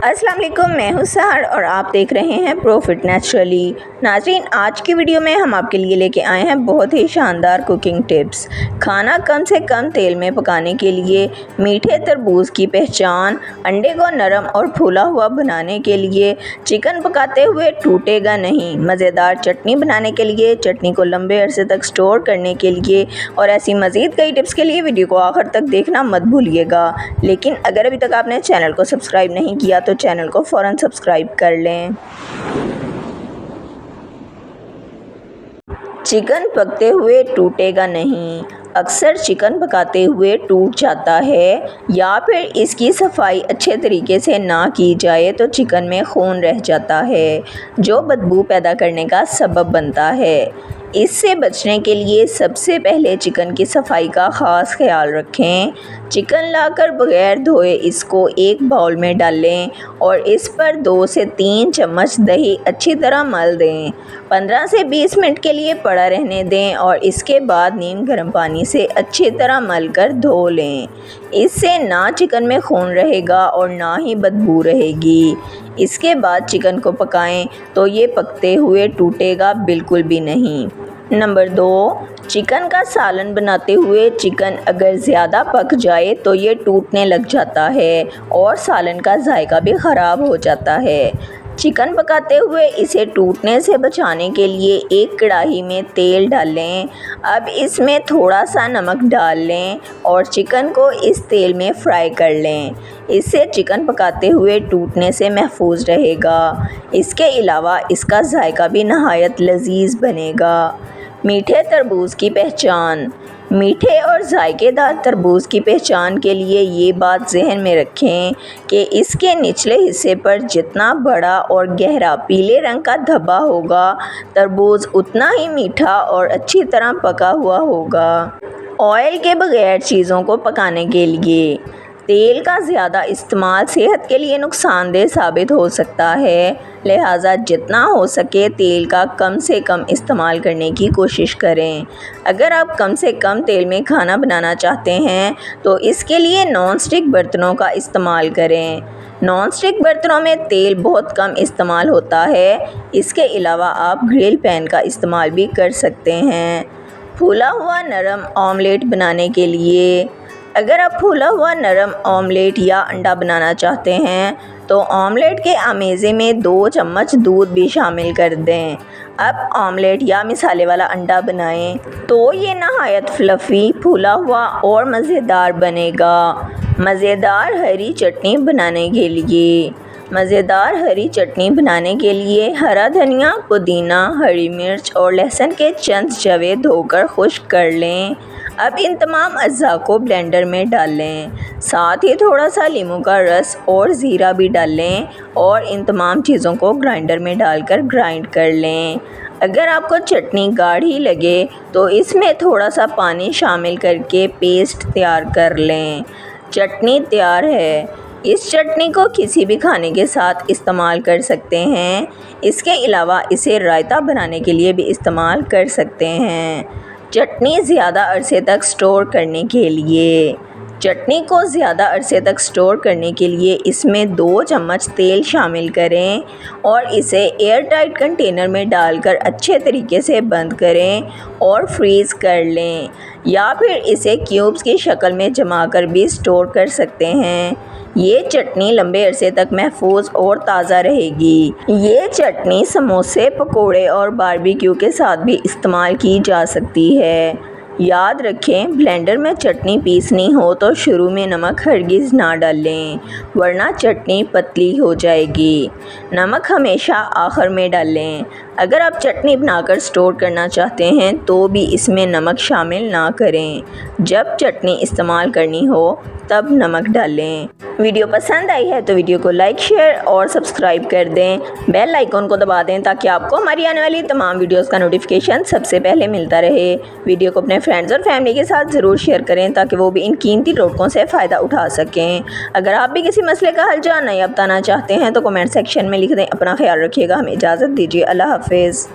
अस्सलाम वालेकुम, मैं हूं सहर और आप देख रहे हैं प्रॉफिट नेचुरली। नाज़रीन, आज की वीडियो में हम आपके लिए लेके आए हैं बहुत ही शानदार कुकिंग टिप्स। खाना कम से कम तेल में पकाने के लिए, मीठे तरबूज की पहचान, अंडे को नरम और फूला हुआ बनाने के लिए, चिकन पकाते हुए टूटेगा नहीं, मज़ेदार चटनी बनाने के लिए, चटनी को लंबे अरसे तक स्टोर करने के लिए और ऐसी मज़ीद कई टिप्स के लिए वीडियो को आखिर तक देखना मत भूलिएगा। लेकिन अगर अभी तक आपने चैनल को सब्सक्राइब नहीं किया तो चैनल को फ़ौरन सब्सक्राइब कर लें। चिकन पकते हुए टूटेगा नहीं। अक्सर चिकन पकाते हुए टूट जाता है या फिर इसकी सफाई अच्छे तरीके से ना की जाए तो चिकन में खून रह जाता है जो बदबू पैदा करने का सबब बनता है। इससे बचने के लिए सबसे पहले चिकन की सफाई का ख़ास ख्याल रखें। चिकन लाकर बगैर धोए इसको एक बाउल में डालें और इस पर 2 से 3 चम्मच दही अच्छी तरह मल दें। 15 से 20 मिनट के लिए पड़ा रहने दें और इसके बाद नीम गर्म पानी से अच्छी तरह मल कर धो लें। इससे ना चिकन में खून रहेगा और ना ही बदबू रहेगी। इसके बाद चिकन को पकाएं तो ये पकते हुए टूटेगा बिल्कुल भी नहीं। नंबर 2, चिकन का सालन बनाते हुए चिकन अगर ज़्यादा पक जाए तो ये टूटने लग जाता है और सालन का जायका भी ख़राब हो जाता है। चिकन पकाते हुए इसे टूटने से बचाने के लिए एक कढ़ाई में तेल डालें। अब इसमें थोड़ा सा नमक डाल लें और चिकन को इस तेल में फ्राई कर लें। इससे चिकन पकाते हुए टूटने से महफूज रहेगा। इसके अलावा इसका जायका भी नहायत लजीज बनेगा। मीठे तरबूज की पहचान। मीठे और जायकेदार तरबूज की पहचान के लिए ये बात जहन में रखें कि इसके निचले हिस्से पर जितना बड़ा और गहरा पीले रंग का धब्बा होगा, तरबूज उतना ही मीठा और अच्छी तरह पका हुआ होगा। ऑयल के बगैर चीज़ों को पकाने के लिए तेल का ज़्यादा इस्तेमाल सेहत के लिए नुकसानदेह साबित हो सकता है, लिहाजा जितना हो सके तेल का कम से कम इस्तेमाल करने की कोशिश करें। अगर आप कम से कम तेल में खाना बनाना चाहते हैं तो इसके लिए नॉन स्टिक बर्तनों का इस्तेमाल करें। नॉन स्टिक बर्तनों में तेल बहुत कम इस्तेमाल होता है। इसके अलावा आप ग्रिल पैन का इस्तेमाल भी कर सकते हैं। फूला हुआ नरम ऑमलेट बनाने के लिए, अगर आप फूला हुआ नरम ऑमलेट या अंडा बनाना चाहते हैं तो ऑमलेट के आमेज़े में 2 चम्मच दूध भी शामिल कर दें। अब ऑमलेट या मिसाले वाला अंडा बनाएं तो ये नहायत फ्लफ़ी, फूला हुआ और मज़ेदार बनेगा। मज़ेदार हरी चटनी बनाने के लिए, मज़ेदार हरी चटनी बनाने के लिए हरा धनिया, पुदीना, हरी मिर्च और लहसुन के चंद जवे धोकर खुश्क कर लें। अब इन तमाम अज़्ज़ा को ब्लेंडर में डाल लें। साथ ही थोड़ा सा नींबू का रस और ज़ीरा भी डाल लें और इन तमाम चीज़ों को ग्राइंडर में डालकर ग्राइंड कर लें। अगर आपको चटनी गाढ़ी लगे तो इसमें थोड़ा सा पानी शामिल करके पेस्ट तैयार कर लें। चटनी तैयार है। इस चटनी को किसी भी खाने के साथ इस्तेमाल कर सकते हैं। इसके अलावा इसे रायता बनाने के लिए भी इस्तेमाल कर सकते हैं। चटनी ज़्यादा अरसे तक स्टोर करने के लिए, चटनी को ज़्यादा अरसे तक स्टोर करने के लिए इसमें 2 चम्मच तेल शामिल करें और इसे एयर टाइट कंटेनर में डालकर अच्छे तरीके से बंद करें और फ्रीज़ कर लें या फिर इसे क्यूब्स की शक्ल में जमा कर भी स्टोर कर सकते हैं। ये चटनी लंबे अरसे तक महफूज और ताज़ा रहेगी। ये चटनी समोसे, पकोड़े और बारबेक्यू के साथ भी इस्तेमाल की जा सकती है। याद रखें, ब्लेंडर में चटनी पीसनी हो तो शुरू में नमक हरगिज़ ना डालें वरना चटनी पतली हो जाएगी। नमक हमेशा आखिर में डालें। अगर आप चटनी बनाकर स्टोर करना चाहते हैं तो भी इसमें नमक शामिल ना करें। जब चटनी इस्तेमाल करनी हो तब नमक डालें। वीडियो पसंद आई है तो वीडियो को लाइक, शेयर और सब्सक्राइब कर दें। बेल आइकॉन को दबा दें ताकि आपको हमारी आने वाली तमाम वीडियोस का नोटिफिकेशन सबसे पहले मिलता रहे। वीडियो को अपने फ्रेंड्स और फैमिली के साथ ज़रूर शेयर करें ताकि वो भी इन कीमती टोटकों से फ़ायदा उठा सकें। अगर आप भी किसी मसले का हल जानना या बताना चाहते हैं तो कमेंट सेक्शन में लिख दें। अपना ख्याल रखिएगा। हमें इजाज़त दीजिए। अल्लाह हाफ़िज़।